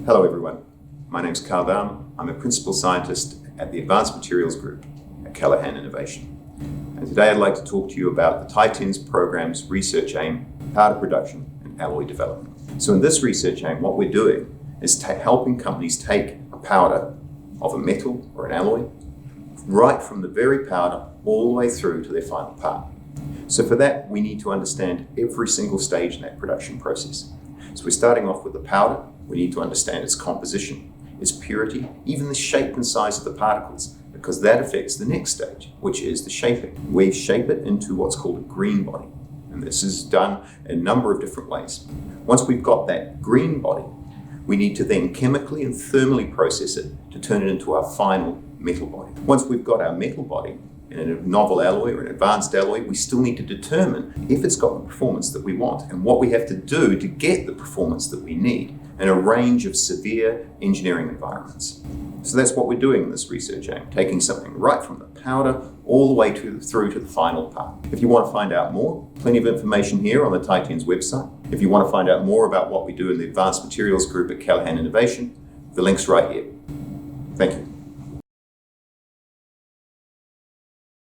Hello everyone, my name is Karl Dahm. I'm a Principal Scientist at the Advanced Materials Group at Callaghan Innovation. And today I'd like to talk to you about the TiTeNZ program's research aim, powder production and alloy development. So in this research aim, what we're doing is helping companies take a powder of a metal or an alloy, right from the very powder all the way through to their final part. So for that, we need to understand every single stage in that production process. So we're starting off with the powder. We need to understand its composition, its purity, even the shape and size of the particles, because that affects the next stage, which is the shaping. We shape it into what's called a green body, and this is done in a number of different ways. Once we've got that green body, we need to then chemically and thermally process it to turn it into our final metal body. Once we've got our metal body in a novel alloy or an advanced alloy, we still need to determine if it's got the performance that we want and what we have to do to get the performance that we need in a range of severe engineering environments. So that's what we're doing in this research aim, taking something right from the powder all the way through to the final part. If you want to find out more, plenty of information here on the TiTeNZ website. If you want to find out more about what we do in the Advanced Materials Group at Callaghan Innovation, the link's right here. Thank you.